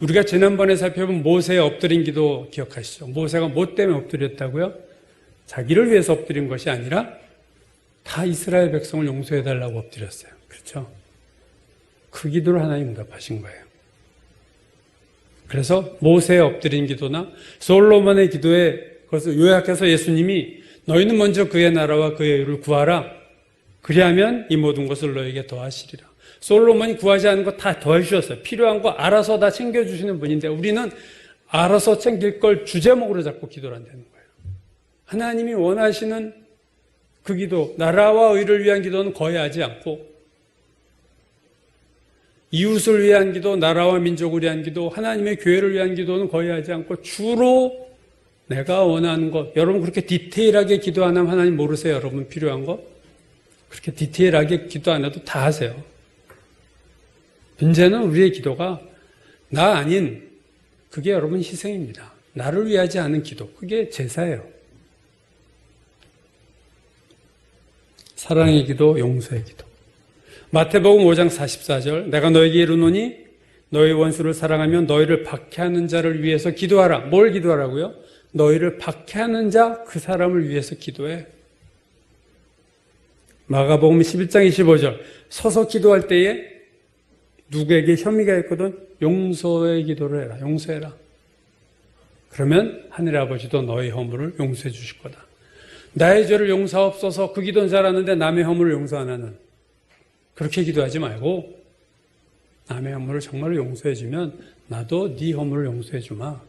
우리가 지난번에 살펴본 모세의 엎드린 기도 기억하시죠? 모세가 뭐 때문에 엎드렸다고요? 자기를 위해서 엎드린 것이 아니라 다 이스라엘 백성을 용서해달라고 엎드렸어요. 그렇죠? 그 기도를 하나님 응답하신 거예요. 그래서 모세의 엎드린 기도나 솔로몬의 기도에 그것을 요약해서 예수님이 너희는 먼저 그의 나라와 그의 의를 구하라. 그리하면 이 모든 것을 너에게 더하시리라. 솔로몬이 구하지 않은 거 다 더해주셨어요. 필요한 거 알아서 다 챙겨주시는 분인데 우리는 알아서 챙길 걸 주제목으로 잡고 기도를 한다는 거예요. 하나님이 원하시는 그 기도, 나라와 의를 위한 기도는 거의 하지 않고 이웃을 위한 기도, 나라와 민족을 위한 기도, 하나님의 교회를 위한 기도는 거의 하지 않고 주로 내가 원하는 것, 여러분 그렇게 디테일하게 기도 안 하면 하나님 모르세요? 여러분 필요한 거? 그렇게 디테일하게 기도 안 해도 다 하세요. 문제는 우리의 기도가 나 아닌 그게 여러분 희생입니다. 나를 위하지 않은 기도, 그게 제사예요. 사랑의 기도, 용서의 기도. 마태복음 5장 44절 내가 너에게 이르노니 너희 원수를 사랑하면 너희를 박해하는 자를 위해서 기도하라. 뭘 기도하라고요? 너희를 박해하는 자 그 사람을 위해서 기도해. 마가복음 11장 25절 서서 기도할 때에 누구에게 혐의가 있거든 용서의 기도를 해라. 용서해라. 그러면 하늘의 아버지도 너의 허물을 용서해 주실 거다. 나의 죄를 용서하옵소서. 그 기도는 잘하는데 남의 허물을 용서 안 하는, 그렇게 기도하지 말고 남의 허물을 정말로 용서해 주면 나도 네 허물을 용서해 주마.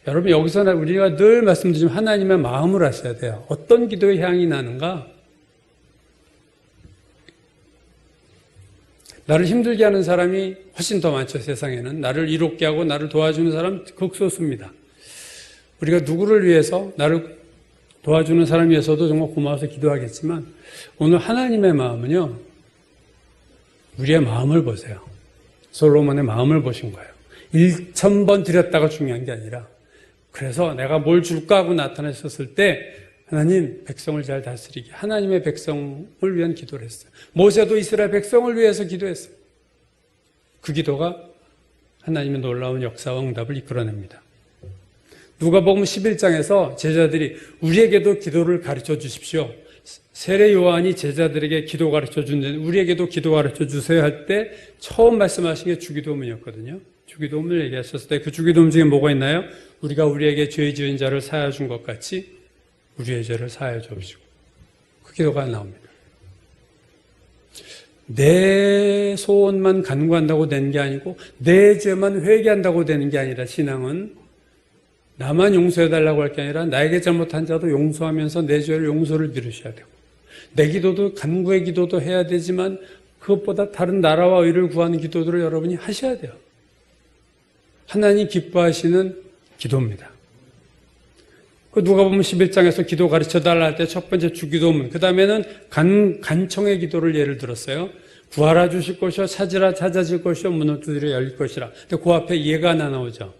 여러분 여기서 우리가 늘 말씀드리지만 하나님의 마음을 아셔야 돼요. 어떤 기도의 향이 나는가? 나를 힘들게 하는 사람이 훨씬 더 많죠. 세상에는 나를 이롭게 하고 나를 도와주는 사람 극소수입니다. 우리가 누구를 위해서, 나를 도와주는 사람 위해서도 정말 고마워서 기도하겠지만 오늘 하나님의 마음은요, 우리의 마음을 보세요. 솔로몬의 마음을 보신 거예요. 1000번 드렸다가 중요한 게 아니라, 그래서 내가 뭘 줄까 하고 나타났었을 때 하나님 백성을 잘 다스리게, 하나님의 백성을 위한 기도를 했어요. 모세도 이스라엘 백성을 위해서 기도했어요. 그 기도가 하나님의 놀라운 역사와 응답을 이끌어냅니다. 누가복음 11장에서 제자들이 우리에게도 기도를 가르쳐 주십시오. 세례 요한이 제자들에게 기도 가르쳐 주는데 우리에게도 기도 가르쳐 주세요 할 때 처음 말씀하신 게 주기도문이었거든요. 주기도문을 얘기하셨을 때 그 주기도문 중에 뭐가 있나요? 우리가 우리에게 죄 지은 자를 사하여 준 것 같이 우리의 죄를 사하여 주옵시고. 그 기도가 나옵니다. 내 소원만 간구한다고 되는 게 아니고 내 죄만 회개한다고 되는 게 아니라, 신앙은 나만 용서해달라고 할 게 아니라 나에게 잘못한 자도 용서하면서 내 죄를 용서를 빌으셔야 되고, 내 기도도 간구의 기도도 해야 되지만 그것보다 다른 나라와 의를 구하는 기도들을 여러분이 하셔야 돼요. 하나님 기뻐하시는 기도입니다. 그 누가복음 11장에서 기도 가르쳐달라 할 때 첫 번째 주기도문, 그 다음에는 간청의 기도를 예를 들었어요. 구하라 주실 것이요, 찾으라 찾아질 것이요, 문을 두드려 열릴 것이라. 근데 그 앞에 예가 하나 나오죠.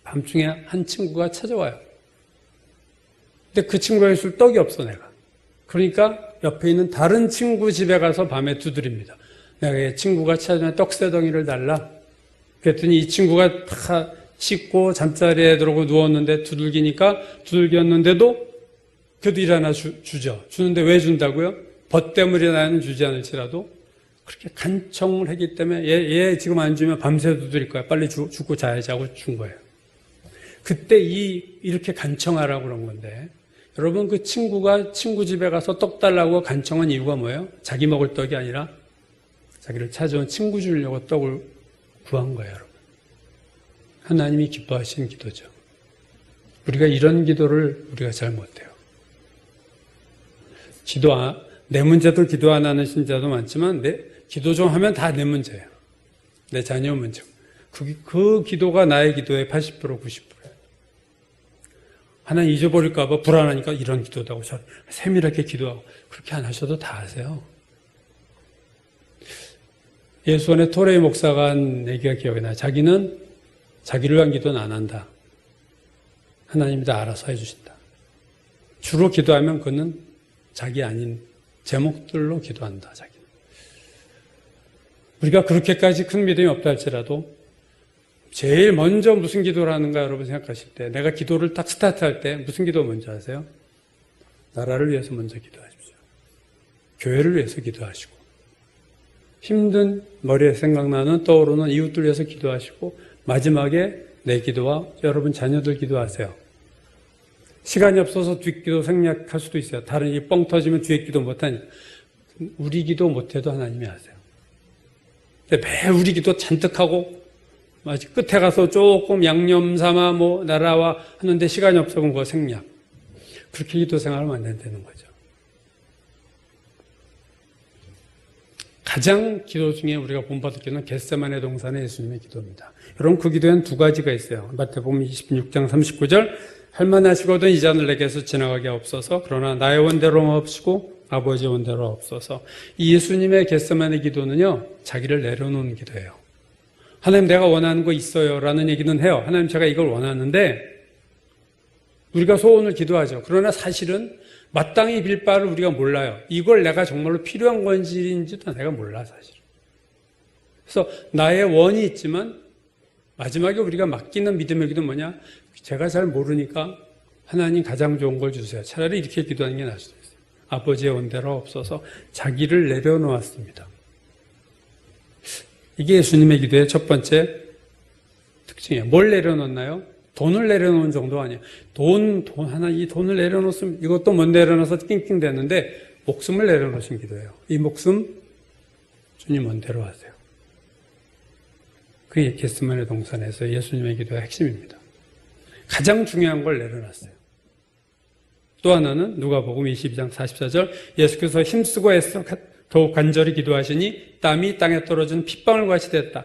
밤중에 한 친구가 찾아와요. 근데 그 친구가 있을 떡이 없어, 내가. 그러니까 옆에 있는 다른 친구 집에 가서 밤에 두드립니다. 내가 이 친구가 찾으면 떡새덩이를 달라. 그랬더니 이 친구가 다 씻고 잠자리에 들어오고 누웠는데 두들겼는데도 그래도 일하나 주죠. 주는데 왜 준다고요? 벗 때문에 나는 주지 않을지라도 그렇게 간청을 했기 때문에 얘 지금 안 주면 밤새 두드릴 거야. 빨리 죽고 자야지 하고 준 거예요. 그때 이렇게 간청하라고 그런 건데, 여러분 그 친구가 친구 집에 가서 떡 달라고 간청한 이유가 뭐예요? 자기 먹을 떡이 아니라 자기를 찾아온 친구 주려고 떡을 구한 거예요, 여러분. 하나님이 기뻐하시는 기도죠. 우리가 이런 기도를 우리가 잘 못해요. 내 문제도 기도 안 하는 신자도 많지만 기도 좀 하면 다 내 문제예요. 내 자녀 문제. 그 기도가 나의 기도의 80%, 90%예요. 하나님 잊어버릴까 봐 불안하니까 이런 기도도 하고 세밀하게 기도하고, 그렇게 안 하셔도 다 하세요. 예수원의 토레이 목사가 한 얘기가 기억이 나요. 자기는 자기를 위한 기도는 안 한다. 하나님이 다 알아서 해주신다. 주로 기도하면 그는 자기 아닌 제목들로 기도한다. 자기는. 우리가 그렇게까지 큰 믿음이 없다 할지라도 제일 먼저 무슨 기도를 하는가 여러분 생각하실 때, 내가 기도를 딱 스타트할 때 무슨 기도 먼저 하세요? 나라를 위해서 먼저 기도하십시오. 교회를 위해서 기도하시고, 힘든 머리에 생각나는 떠오르는 이웃들 위해서 기도하시고, 마지막에 내 기도와 여러분 자녀들 기도하세요. 시간이 없어서 뒷기도 생략할 수도 있어요. 다른 일 뻥 터지면 뒤에 기도 못하니까. 우리 기도 못해도 하나님이 아세요. 매 우리 기도 잔뜩 하고 마치 끝에 가서 조금 양념 삼아 나라와 하는데 시간이 없어 그런 거 생략. 그렇게 기도 생활하면 안 된다는 거죠. 가장 기도 중에 우리가 본받을 기도는 겟세마네 동산의 예수님의 기도입니다. 여러분 그 기도에는 두 가지가 있어요. 마태복음 26장 39절 할만하시거든 이 잔을 내게서 지나가게 하옵소서. 그러나 나의 원대로 마옵시고 아버지 원대로 없어서. 이 예수님의 겟세마네 기도는요, 자기를 내려놓는 기도예요. 하나님 내가 원하는 거 있어요 라는 얘기는 해요. 하나님 제가 이걸 원하는데 우리가 소원을 기도하죠. 그러나 사실은 마땅히 빌 바를 우리가 몰라요. 이걸 내가 정말로 필요한 건지인지도 내가 몰라 사실은. 그래서 나의 원이 있지만 마지막에 우리가 맡기는 믿음의 기도는 뭐냐? 제가 잘 모르니까 하나님 가장 좋은 걸 주세요. 차라리 이렇게 기도하는 게 나을 수도 있어요. 아버지의 원대로 없어서 자기를 내려놓았습니다. 이게 예수님의 기도의 첫 번째 특징이에요. 뭘 내려놓나요? 돈을 내려놓은 정도 아니에요. 이 돈을 내려놓으면 이것도 못 내려놓아서 낑낑 대는데 목숨을 내려놓으신 기도예요. 이 목숨 주님 원대로 하세요. 그게 겟세마네 동산에서 예수님의 기도의 핵심입니다. 가장 중요한 걸 내려놨어요. 또 하나는 누가복음 22장 44절 예수께서 힘쓰고 애써 더욱 간절히 기도하시니 땀이 땅에 떨어진 핏방울 같이 됐다.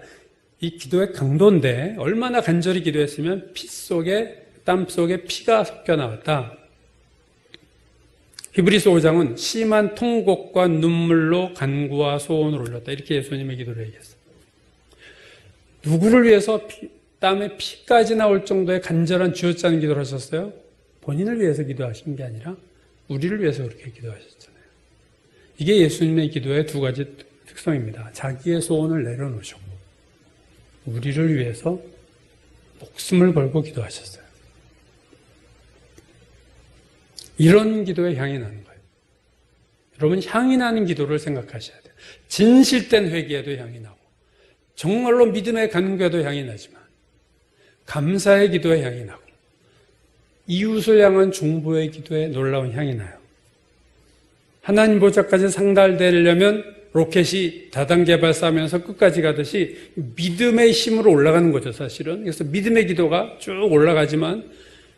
이 기도의 강도인데 얼마나 간절히 기도했으면 땀 속에 피가 섞여 나왔다. 히브리서 5장은 심한 통곡과 눈물로 간구와 소원을 올렸다. 이렇게 예수님의 기도를 얘기했어요. 누구를 위해서 땀에 피까지 나올 정도의 간절한 쥐어짜는 기도를 하셨어요? 본인을 위해서 기도하신 게 아니라 우리를 위해서 그렇게 기도하셨잖아요. 이게 예수님의 기도의 두 가지 특성입니다. 자기의 소원을 내려놓으셨고 우리를 위해서 목숨을 걸고 기도하셨어요. 이런 기도에 향이 나는 거예요. 여러분 향이 나는 기도를 생각하셔야 돼요. 진실된 회개에도 향이 나고 정말로 믿음의 간구에도 향이 나지만 감사의 기도에 향이 나고 이웃을 향한 중보의 기도에 놀라운 향이 나요. 하나님 보좌까지 상달되려면 로켓이 다단계 발사하면서 끝까지 가듯이 믿음의 힘으로 올라가는 거죠, 사실은. 그래서 믿음의 기도가 쭉 올라가지만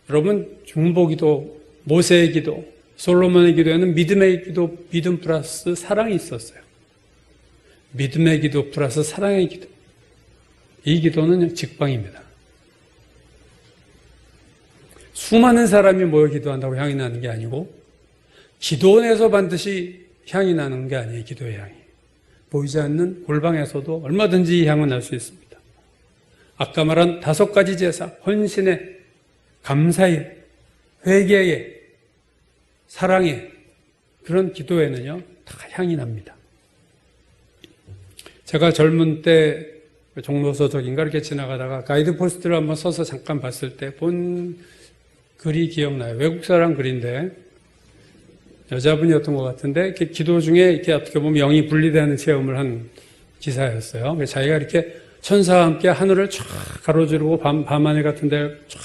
여러분 중보 기도, 모세의 기도, 솔로몬의 기도에는 믿음의 기도, 믿음 플러스 사랑이 있었어요. 믿음의 기도 플러스 사랑의 기도. 이 기도는 직방입니다. 수많은 사람이 모여 기도한다고 향이 나는 게 아니고 기도원에서 반드시 향이 나는 게 아니에요. 기도의 향이. 보이지 않는 골방에서도 얼마든지 이 향은 날 수 있습니다. 아까 말한 5가지 제사, 헌신의, 감사의, 회개의, 사랑의 그런 기도에는요 다 향이 납니다. 제가 젊은 때 종로서적인가 이렇게 지나가다가 가이드 포스트를 한번 서서 잠깐 봤을 때 본 글이 기억나요. 외국 사람 글인데 여자분이었던 것 같은데 이렇게 기도 중에 이렇게 어떻게 보면 영이 분리되는 체험을 한 기사였어요. 그래서 자기가 이렇게 천사와 함께 하늘을 쫙 가로지르고 밤하늘 같은 데를 쫙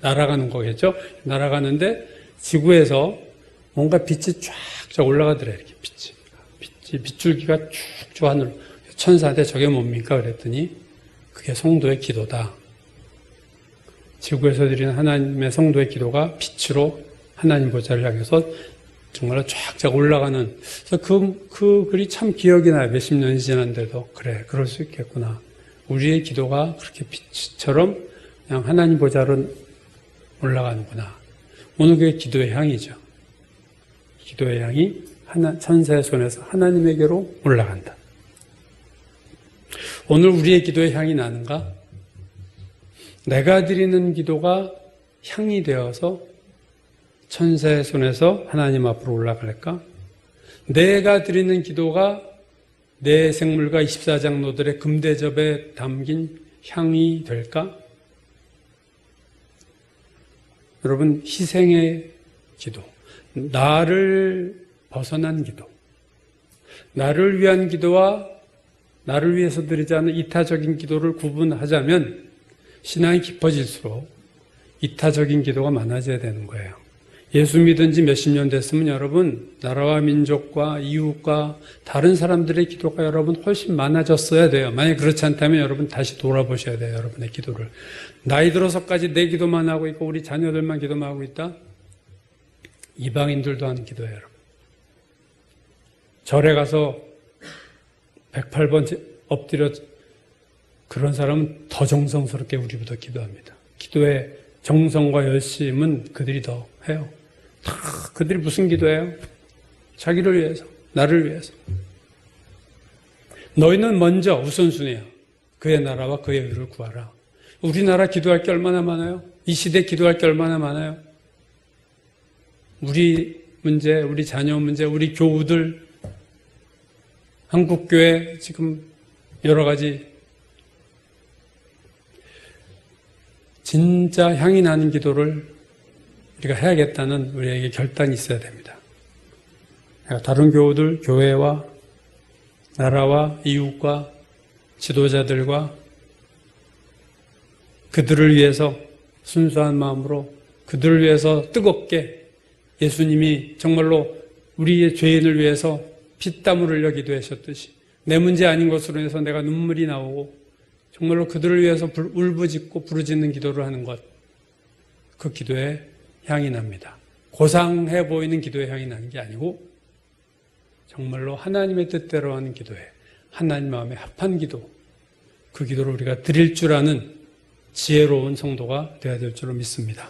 날아가는 거겠죠. 날아가는데 지구에서 뭔가 빛이 쫙 올라가더래요. 이렇게 빛이 빗줄기가 쭉쭉 하늘로. 천사한테 저게 뭡니까? 그랬더니 그게 성도의 기도다. 지구에서 드리는 하나님의 성도의 기도가 빛으로 하나님 보좌를 향해서 정말로 쫙쫙 올라가는. 그래서 그 글이 참 기억이 나요. 몇십 년이 지난데도. 그래, 그럴 수 있겠구나. 우리의 기도가 그렇게 빛처럼 그냥 하나님 보좌로 올라가는구나. 오늘 그게 기도의 향이죠. 기도의 향이 천사의 손에서 하나님에게로 올라간다. 오늘 우리의 기도의 향이 나는가? 내가 드리는 기도가 향이 되어서 천사의 손에서 하나님 앞으로 올라갈까? 내가 드리는 기도가 내 생물과 24장로들의 금대접에 담긴 향이 될까? 여러분, 희생의 기도, 나를 벗어난 기도, 나를 위한 기도와 나를 위해서 드리지 않는 이타적인 기도를 구분하자면 신앙이 깊어질수록 이타적인 기도가 많아져야 되는 거예요. 예수 믿은 지 몇십 년 됐으면 여러분 나라와 민족과 이웃과 다른 사람들의 기도가 여러분 훨씬 많아졌어야 돼요. 만약 그렇지 않다면 여러분 다시 돌아보셔야 돼요. 여러분의 기도를. 나이 들어서까지 내 기도만 하고 있고 우리 자녀들만 기도만 하고 있다? 이방인들도 하는 기도예요. 여러분. 절에 가서 108번 엎드려 그런 사람은 더 정성스럽게 우리보다 기도합니다. 기도의 정성과 열심은 그들이 더 해요. 다 그들이 무슨 기도해요? 자기를 위해서, 나를 위해서. 너희는 먼저 우선순위야. 그의 나라와 그의 의를 구하라. 우리나라 기도할 게 얼마나 많아요? 이 시대 기도할 게 얼마나 많아요? 우리 문제, 우리 자녀 문제, 우리 교우들, 한국교회 지금 여러 가지 진짜 향이 나는 기도를 우리가 해야겠다는 우리에게 결단이 있어야 됩니다. 다른 교우들, 교회와 나라와 이웃과 지도자들과 그들을 위해서 순수한 마음으로 그들을 위해서 뜨겁게 예수님이 정말로 우리의 죄인을 위해서 피땀을 흘려 기도하셨듯이 내 문제 아닌 것으로 해서 내가 눈물이 나오고 정말로 그들을 위해서 울부짖고 부르짖는 기도를 하는 것, 그 기도에 향이 납니다. 고상해 보이는 기도에 향이 나는 게 아니고 정말로 하나님의 뜻대로 하는 기도에 하나님 마음에 합한 기도, 그 기도를 우리가 드릴 줄 아는 지혜로운 성도가 되어야 될 줄로 믿습니다.